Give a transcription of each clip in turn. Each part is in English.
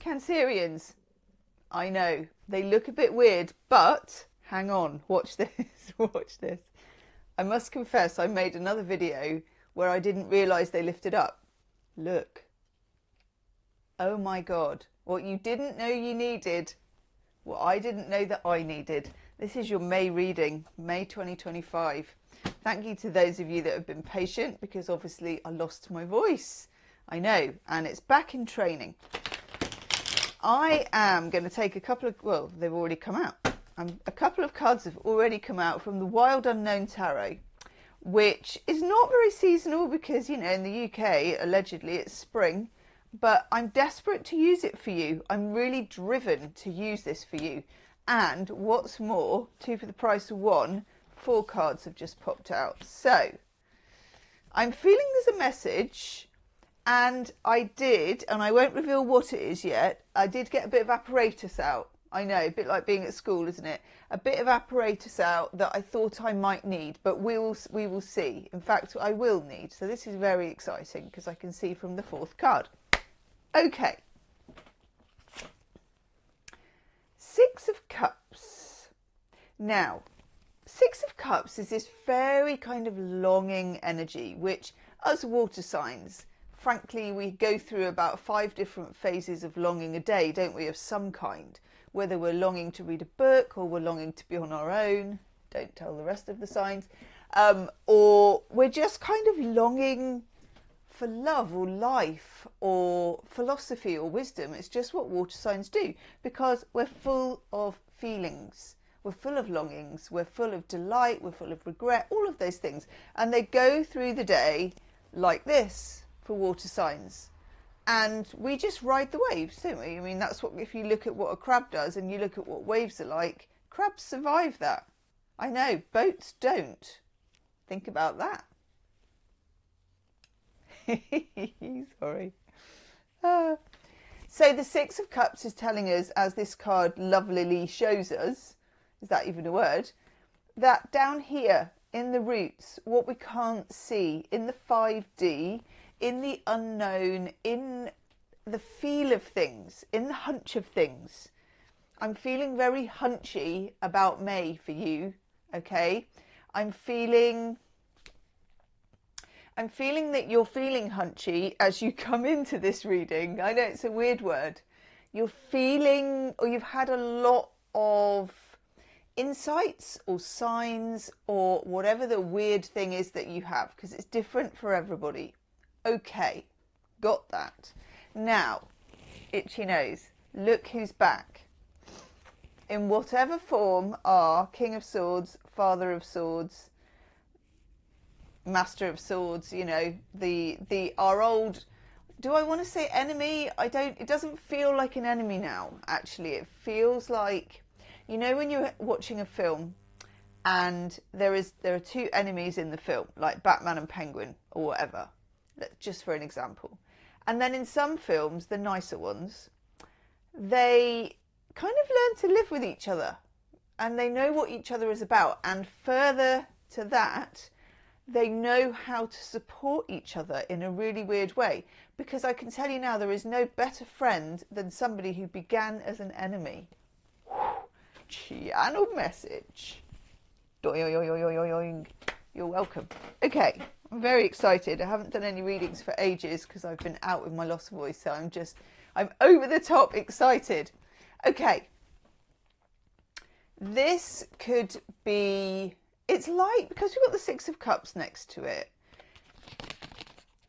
Cancerians, I know, they look a bit weird, but hang on, watch this, watch this. I must confess, I made another video where I didn't realise they lifted up. Look. Oh my God, what you didn't know you needed, what I didn't know that I needed. This is your May reading, May 2025. Thank you to those of you that have been patient, because obviously I lost my voice. I know, and it's back in training. I am going to take a couple of, well, they've already come out. A couple of cards have already come out from the Wild Unknown Tarot, which is not very seasonal because, you know, in the UK, allegedly it's spring, but I'm desperate to use it for you. I'm really driven to use this for you. And what's more, 2 for the price of 1, 4 cards have just popped out. So I'm feeling there's a message, and I did, and I won't reveal what it is yet, I did get a bit of apparatus out. I know, a bit like being at school, isn't it? A bit of apparatus out that I thought I might need, but we will see. In fact, I will need. So this is very exciting because I can see from the 4th card. Okay. 6 of Cups. Now, 6 of Cups is this very kind of longing energy, which us water signs, frankly, we go through about 5 different phases of longing a day, don't we, of some kind. Whether we're longing to read a book or we're longing to be on our own, don't tell the rest of the signs, or we're just kind of longing for love or life or philosophy or wisdom. It's just what water signs do, because we're full of feelings. We're full of longings. We're full of delight. We're full of regret, all of those things. And they go through the day like this for water signs. And we just ride the waves, don't we? I mean, that's what, if you look at what a crab does and you look at what waves are like, crabs survive that. I know, boats don't. Think about that. Sorry. So the 6 of Cups is telling us, as this card lovelily shows us, is that even a word, that down here in the roots, what we can't see, in the 5D, in the unknown, in the feel of things, in the hunch of things. I'm feeling very hunchy about May for you, okay? I'm feeling that you're feeling hunchy as you come into this reading. I know it's a weird word. You're feeling, or you've had a lot of insights or signs or whatever the weird thing is that you have, because it's different for everybody. Okay, got that. Now, itchy nose, look who's back. In whatever form are King of Swords, Father of Swords, Master of Swords, you know, our old, do I want to say enemy? It doesn't feel like an enemy now, actually. It feels like, you know, when you're watching a film and there are 2 enemies in the film, like Batman and Penguin or whatever, just for an example. And then in some films, the nicer ones, they kind of learn to live with each other and they know what each other is about. And further to that, they know how to support each other in a really weird way. Because I can tell you now, there is no better friend than somebody who began as an enemy. Channel message. You're welcome. Okay, I'm very excited. I haven't done any readings for ages because I've been out with my lost voice, so I'm over the top excited. Okay, this could be, it's like, because we've got the 6 of Cups next to it,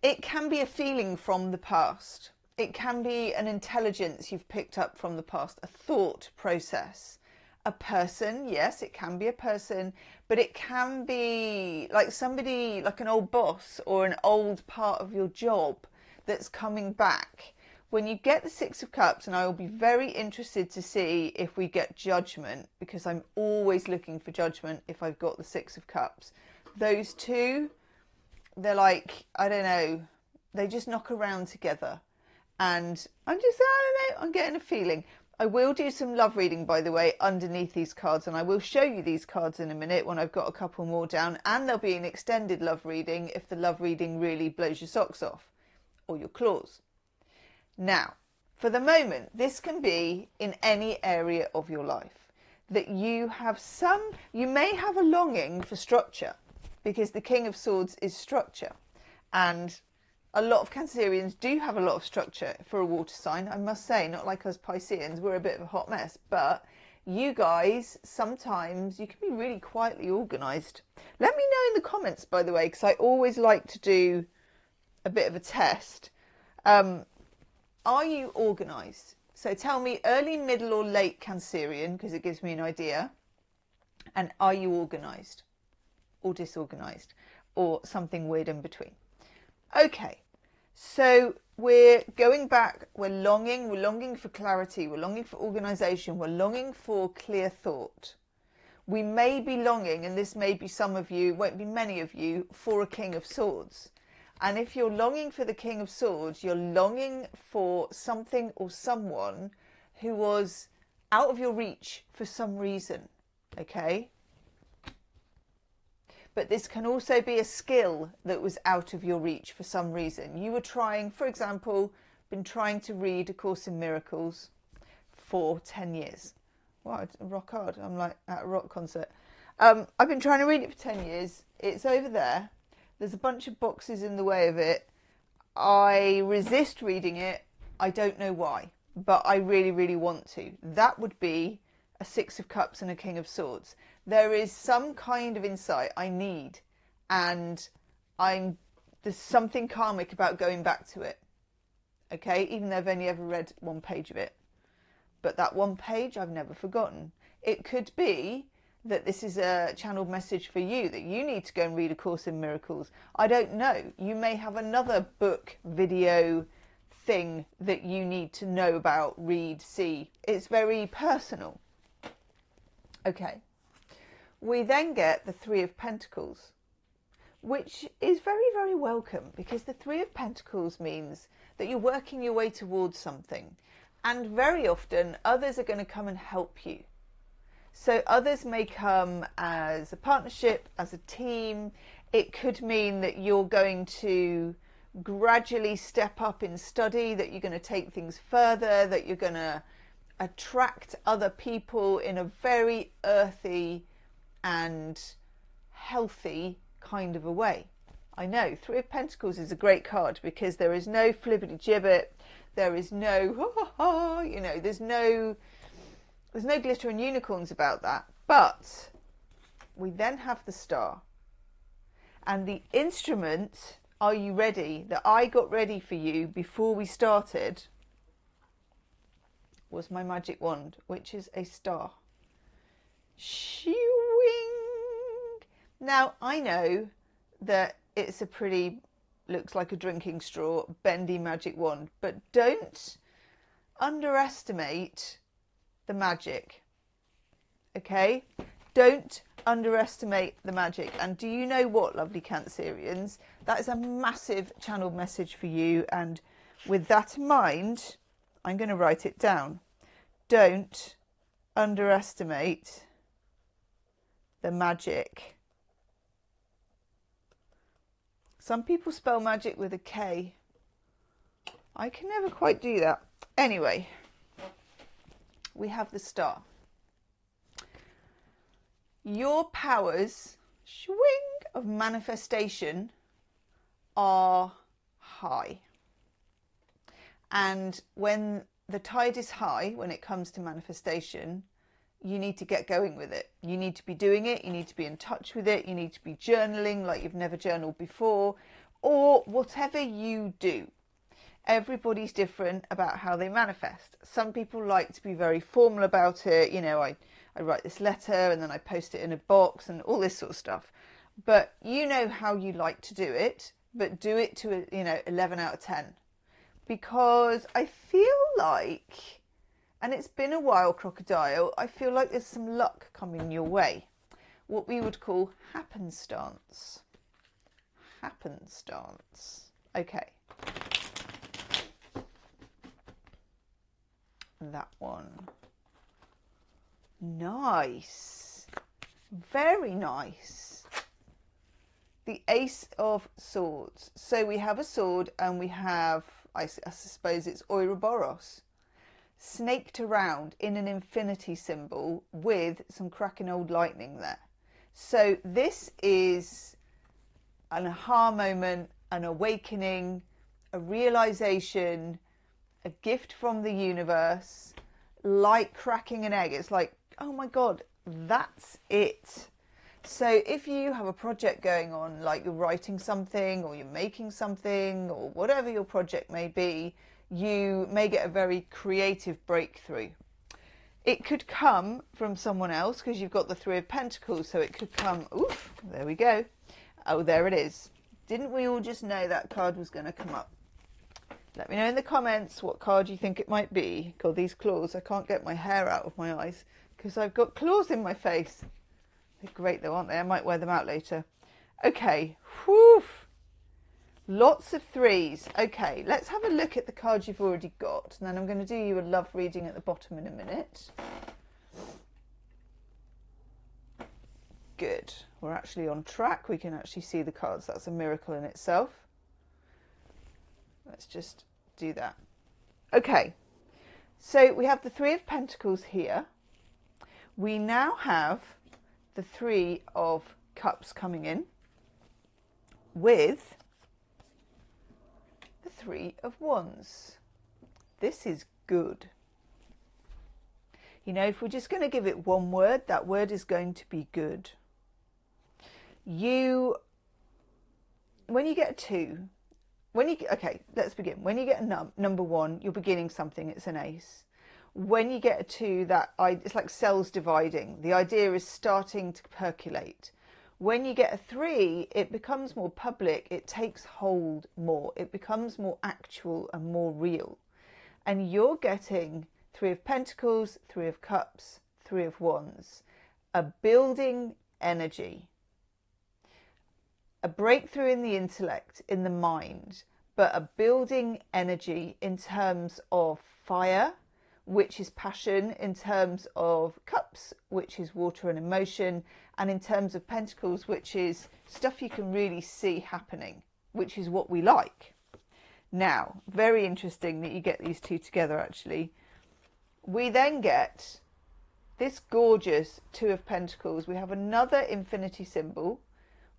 it can be a feeling from the past. It can be an intelligence you've picked up from the past, a thought process. A person, yes, it can be a person, but it can be like somebody, like an old boss or an old part of your job that's coming back. When you get the 6 of Cups, and I will be very interested to see if we get judgment, because I'm always looking for judgment if I've got the 6 of Cups. Those 2, they're like, I don't know, they just knock around together. And I don't know, I'm getting a feeling. I will do some love reading, by the way, underneath these cards, and I will show you these cards in a minute when I've got a couple more down, and there'll be an extended love reading if the love reading really blows your socks off or your claws. Now, For the moment, this can be in any area of your life, that you have you may have a longing for structure, because the King of Swords is structure. And a lot of Cancerians do have a lot of structure for a water sign, I must say. Not like us Pisceans, we're a bit of a hot mess. But you guys, sometimes you can be really quietly organised. Let me know in the comments, by the way, because I always like to do a bit of a test. Are you organised? So tell me early, middle or late Cancerian, because it gives me an idea. And are you organised or disorganised or something weird in between? Okay, so we're going back, we're longing for clarity, we're longing for organisation, we're longing for clear thought. We may be longing, and this may be some of you, won't be many of you, for a King of Swords. And if you're longing for the King of Swords, you're longing for something or someone who was out of your reach for some reason, okay? But this can also be a skill that was out of your reach for some reason. You were trying, for example, been trying to read A Course in Miracles for 10 years. Wow, it's rock hard. I'm like at a rock concert. I've been trying to read it for 10 years. It's over there. There's a bunch of boxes in the way of it. I resist reading it. I don't know why, but I really, really want to. That would be a Six of Cups and a King of Swords. There is some kind of insight I need, and there's something karmic about going back to it. Okay, even though I've only ever read one page of it. But that one page I've never forgotten. It could be that this is a channeled message for you, that you need to go and read A Course in Miracles. I don't know. You may have another book, video thing that you need to know about, read, see. It's very personal. Okay. We then get the Three of Pentacles, which is very, very welcome, because the Three of Pentacles means that you're working your way towards something. And very often others are going to come and help you. So others may come as a partnership, as a team. It could mean that you're going to gradually step up in study, that you're going to take things further, that you're going to attract other people in a very earthy and healthy kind of a way. I know Three of Pentacles is a great card, because there is no flibbity gibbet, there is no you know, there's no glitter and unicorns about that. But we then have the Star, and the instrument, are you ready, that I got ready for you before we started was my magic wand, which is a star. Shoo-wing! Now, I know that it's a pretty, looks like a drinking straw, bendy magic wand, but don't underestimate the magic, okay? Don't underestimate the magic. And do you know what, lovely Cancerians? That is a massive channeled message for you, and with that in mind, I'm going to write it down. Don't underestimate the magic. Some people spell magic with a K. I can never quite do that. Anyway, we have the Star. Your powers, swing, of manifestation are high. And when the tide is high, when it comes to manifestation, you need to get going with it. You need to be doing it. You need to be in touch with it. You need to be journaling like you've never journaled before, or whatever you do. Everybody's different about how they manifest. Some people like to be very formal about it. You know, I write this letter and then I post it in a box and all this sort of stuff. But you know how you like to do it, but do it to, 11 out of 10. Because I feel like, and it's been a while, Crocodile, I feel like there's some luck coming your way. What we would call happenstance. Happenstance. Okay. That one. Nice. Very nice. The Ace of Swords. So we have a sword and we have, I suppose it's Ouroboros. snaked around in an infinity symbol with some cracking old lightning there. So this is an aha moment, an awakening, a realization, a gift from the universe, like cracking an egg. It's like, oh my God, that's it. So if you have a project going on, like you're writing something or you're making something or whatever your project may be, you may get a very creative breakthrough. It could come from someone else because you've got the Three of Pentacles. So it could come, oof, there we go. Oh, there it is. Didn't we all just know that card was going to come up? Let me know in the comments what card you think it might be. God, these claws, I can't get my hair out of my eyes because I've got claws in my face. They're great though, aren't they? I might wear them out later. Okay, whew. Lots of threes. Okay, let's have a look at the cards you've already got. And then I'm going to do you a love reading at the bottom in a minute. Good. We're actually on track. We can actually see the cards. That's a miracle in itself. Let's just do that. Okay, so we have the Three of Pentacles here. We now have the Three of Cups coming in with the Three of Wands. This is good. You know, if we're just going to give it one word, that word is going to be good. When you get a two, okay, let's begin. When you get a number one, you're beginning something, it's an ace. When you get a two, it's like cells dividing. The idea is starting to percolate. When you get a three, it becomes more public. It takes hold more. It becomes more actual and more real. And you're getting Three of Pentacles, Three of Cups, Three of Wands. A building energy. A breakthrough in the intellect, in the mind, but a building energy in terms of fire, which is passion, in terms of cups, which is water and emotion, and in terms of pentacles, which is stuff you can really see happening, which is what we like. Now, very interesting that you get these two together, actually. We then get this gorgeous Two of Pentacles. We have another infinity symbol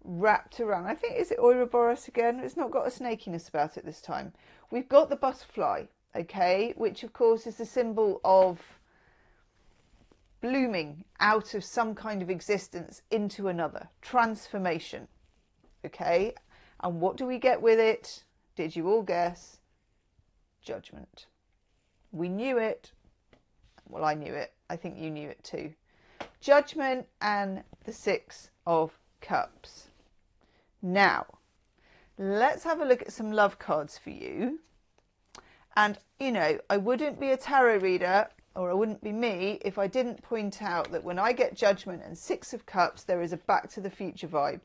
wrapped around. I think, is it Ouroboros again? It's not got a snakiness about it this time. We've got the butterfly, okay, which of course is a symbol of blooming out of some kind of existence into another, transformation, okay. And what do we get with it? Did you all guess? Judgment. We knew it. Well, I knew it. I think you knew it too. Judgment and the Six of Cups. Now, let's have a look at some love cards for you. And, you know, I wouldn't be a tarot reader, or I wouldn't be me, if I didn't point out that when I get Judgment and Six of Cups, there is a Back to the Future vibe.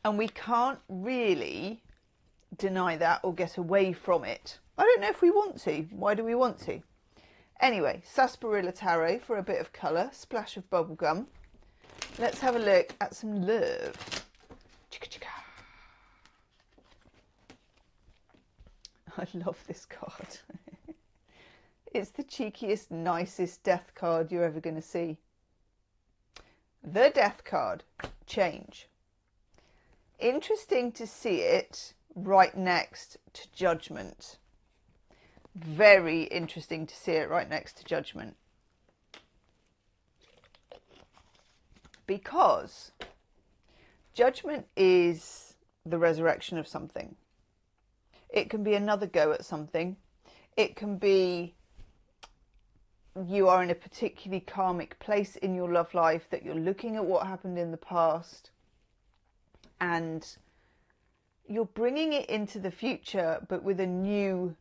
And we can't really deny that or get away from it. I don't know if we want to. Why do we want to? Anyway, Sarsaparilla Tarot for a bit of colour, splash of bubblegum. Let's have a look at some love. Chicka chicka. I love this card. It's the cheekiest, nicest death card you're ever going to see. The Death card, change. Interesting to see it right next to Judgment. Very interesting to see it right next to Judgment. Because Judgment is the resurrection of something. It can be another go at something. It can be you are in a particularly karmic place in your love life, that you're looking at what happened in the past and you're bringing it into the future, but with a new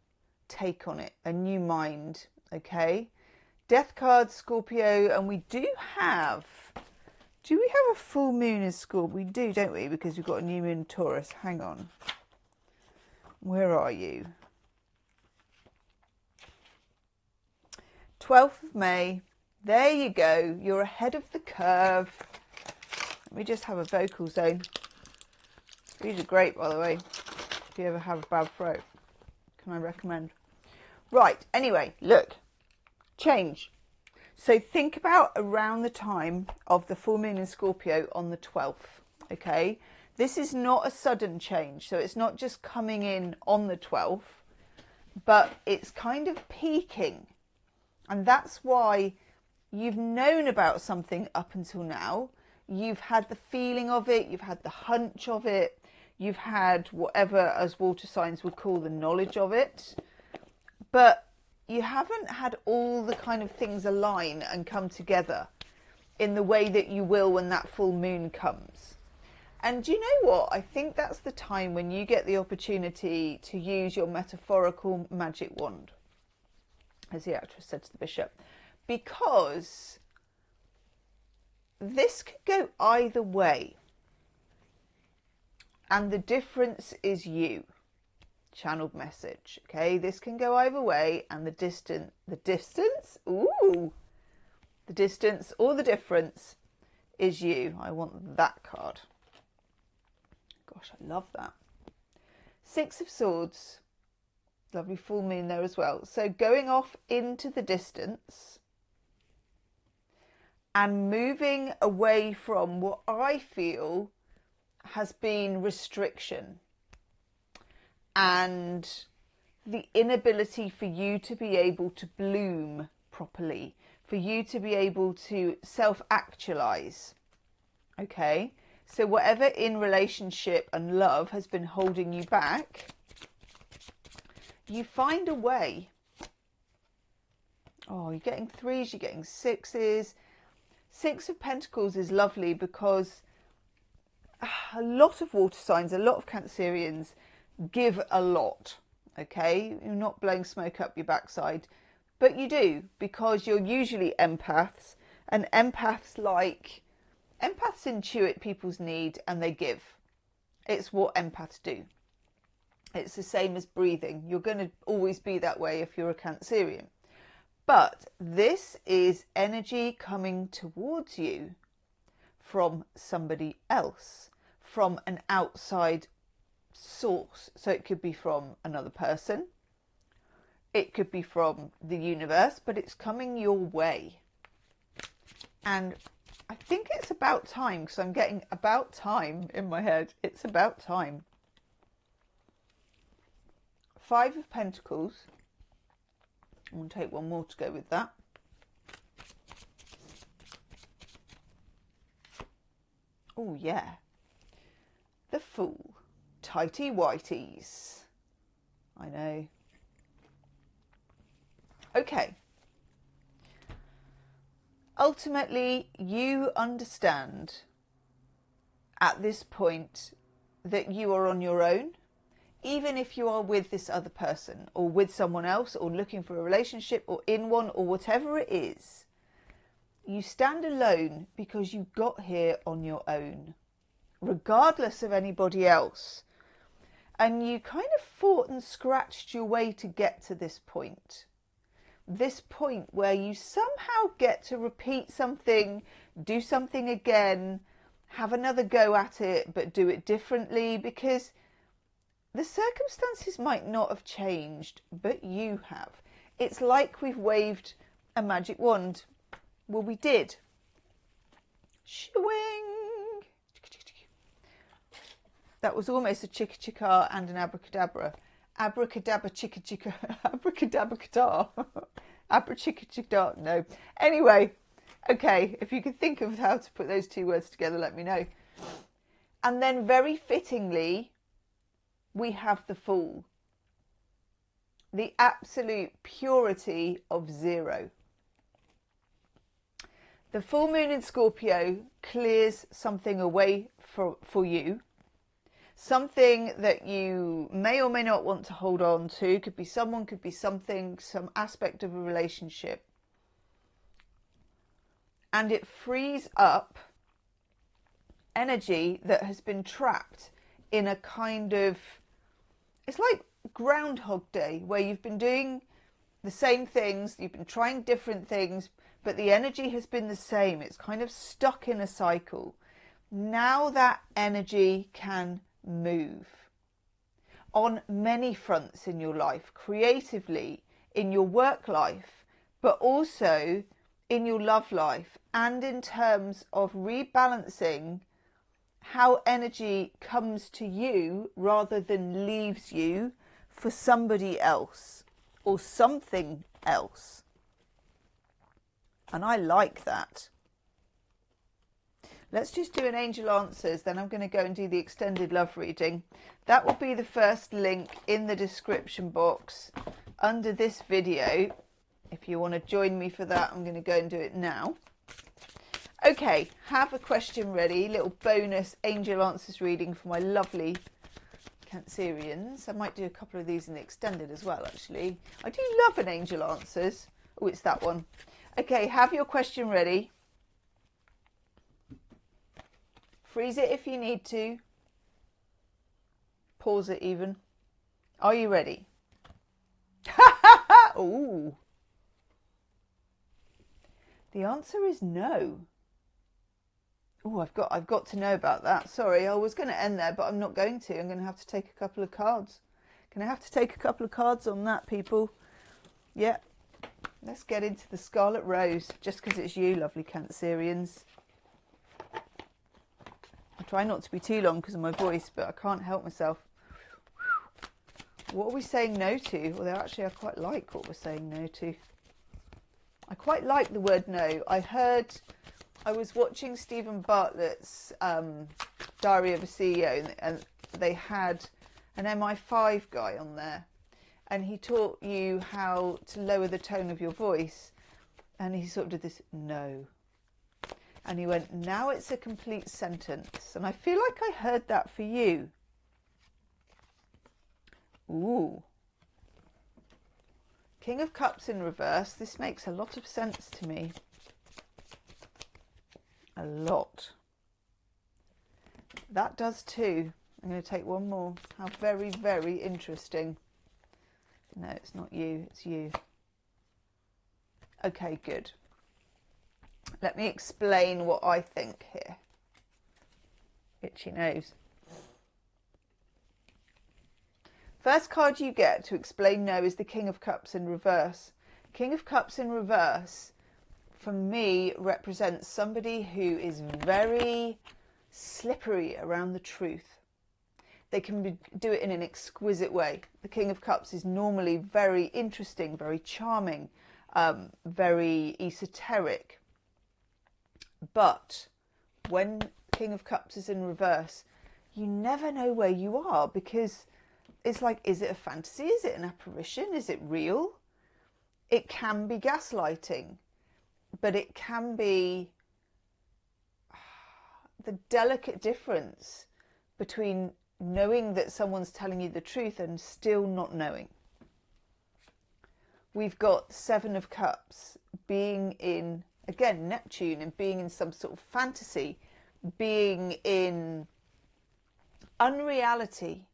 take on it, a new mind, okay? Death card, Scorpio, and we do we have a full moon in Scorpio? We do, don't we? Because we've got a new moon in Taurus. Hang on. Where are you? 12th of May. There you go. You're ahead of the curve. Let me just have a vocal zone. These are great, by the way, if you ever have a bad throat. Can I recommend? Right, anyway, look, change. So think about around the time of the full moon in Scorpio on the 12th, okay? This is not a sudden change, so it's not just coming in on the 12th, but it's kind of peaking. And that's why you've known about something up until now. You've had the feeling of it, you've had the hunch of it, you've had whatever, as water signs would call, the knowledge of it. But you haven't had all the kind of things align and come together in the way that you will when that full moon comes. And you know what? I think that's the time when you get the opportunity to use your metaphorical magic wand, as the actress said to the bishop, because this could go either way. And the difference is you. Channeled message, okay? This can go either way, and the distance, ooh, the distance or the difference is you. I want that card. Gosh, I love that. Six of Swords, lovely full moon there as well. So going off into the distance and moving away from what I feel has been restriction and the inability for you to be able to bloom properly, for you to be able to self-actualize, okay? So whatever in relationship and love has been holding you back, you find a way. Oh, you're getting threes, you're getting sixes. Six of Pentacles is lovely because a lot of water signs, a lot of Cancerians give a lot, okay? You're not blowing smoke up your backside, but you do, because you're usually empaths, and empaths intuit people's need and they give. It's what empaths do. It's the same as breathing. You're going to always be that way if you're a Cancerian. But this is energy coming towards you from somebody else, from an outside source. So it could be from another person, it could be from the universe, but it's coming your way. And I think it's about time, because I'm getting about time in my head. It's about time. Five of Pentacles. I'm going to take one more to go with that. Oh yeah, the Fool. Tighty whities. I know. Okay. Ultimately, you understand at this point that you are on your own, even if you are with this other person or with someone else or looking for a relationship or in one or whatever it is. You stand alone because you got here on your own, regardless of anybody else. And you kind of fought and scratched your way to get to this point. This point where you somehow get to repeat something, do something again, have another go at it, but do it differently, because the circumstances might not have changed, but you have. It's like we've waved a magic wand. Well, we did. Shwing! That was almost a chicka chicka and an abracadabra. Abracadabra chicka chicka. Abracadabra guitar. Abra chicka chicka. No. Anyway, okay, if you could think of how to put those two words together, let me know. And then very fittingly, we have the Fool. The absolute purity of zero. The full moon in Scorpio clears something away for you. Something that you may or may not want to hold on to. Could be someone, could be something, some aspect of a relationship. And it frees up energy that has been trapped in a kind of, it's like Groundhog Day, where you've been doing the same things, you've been trying different things, but the energy has been the same. It's kind of stuck in a cycle. Now that energy can move. on many fronts in your life, creatively, in your work life, but also in your love life, and in terms of rebalancing how energy comes to you rather than leaves you for somebody else or something else. And I like that. Let's just do an angel answers, then I'm going to go and do the extended love reading. That will be the first link in the description box under this video. If you want to join me for that, I'm going to go and do it now. Okay, have a question ready. Little bonus angel answers reading for my lovely Cancerians. I might do a couple of these in the extended as well, actually. I do love an angel answers. Oh, it's that one. Okay, have your question ready. Freeze it if you need to. Pause it even. Are you ready? Ooh. The answer is no. Oh, I've got to know about that. Sorry, I was going to end there, but I'm not going to. I'm going to have to take a couple of cards. Going to have to take a couple of cards on that, people. Yeah. Let's get into the Scarlet Rose, just because it's you, lovely Cancerians. I try not to be too long because of my voice, but I can't help myself. What are we saying no to? Well, actually, I quite like what we're saying no to. I quite like the word no. I was watching Stephen Bartlett's Diary of a CEO, and they had an MI5 guy on there, and he taught you how to lower the tone of your voice, and he sort of did this no, and he went, now it's a complete sentence, and I feel like I heard that for you. Ooh. King of Cups in reverse. This makes a lot of sense to me. A lot. That does too. I'm going to take one more. How very, very interesting. No, it's not you. It's you. Okay, good. Let me explain what I think here. Itchy nose. First card you get to explain no is the King of Cups in reverse. King of Cups in reverse, for me, represents somebody who is very slippery around the truth. They can do it in an exquisite way. The King of Cups is normally very interesting, very charming, very esoteric. But when King of Cups is in reverse, you never know where you are, because it's like, is it a fantasy? Is it an apparition? Is it real? It can be gaslighting, but it can be the delicate difference between knowing that someone's telling you the truth and still not knowing. We've got Seven of Cups being in, again, Neptune, and being in some sort of fantasy, being in unreality.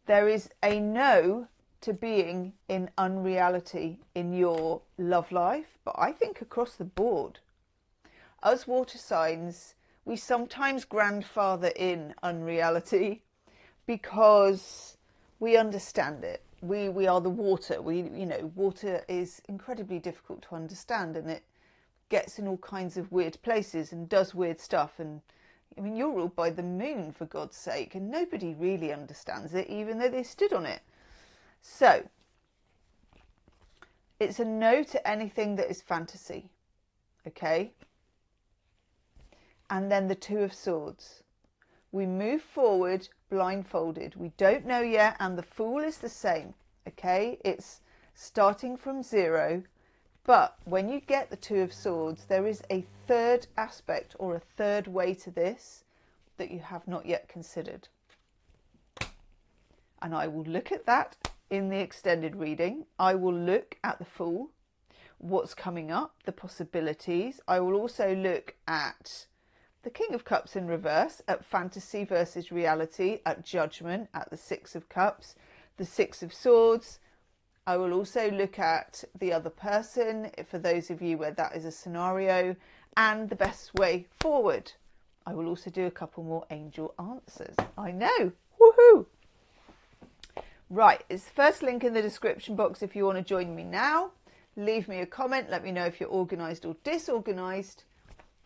There is a no to being in unreality in your love life, but I think across the board. Us water signs, we sometimes grandfather in unreality because we understand it. We are the water. Water is incredibly difficult to understand, and it gets in all kinds of weird places and does weird stuff. And I mean, you're ruled by the moon, for God's sake, and nobody really understands it, even though they stood on it. So, it's a no to anything that is fantasy, okay? And then the Two of Swords. We move forward blindfolded. We don't know yet, and the Fool is the same, okay? It's starting from zero. But when you get the Two of Swords, there is a third aspect or a third way to this that you have not yet considered. And I will look at that in the extended reading. I will look at the Fool, what's coming up, the possibilities. I will also look at the King of Cups in reverse, at fantasy versus reality, at judgment, at the Six of Cups, the Six of Swords. I will also look at the other person, for those of you where that is a scenario, and the best way forward. I will also do a couple more angel answers. I know, woohoo! Right, it's the first link in the description box if you want to join me now. Leave me a comment, let me know if you're organised or disorganised,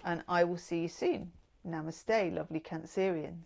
and I will see you soon. Namaste, lovely Cancerians.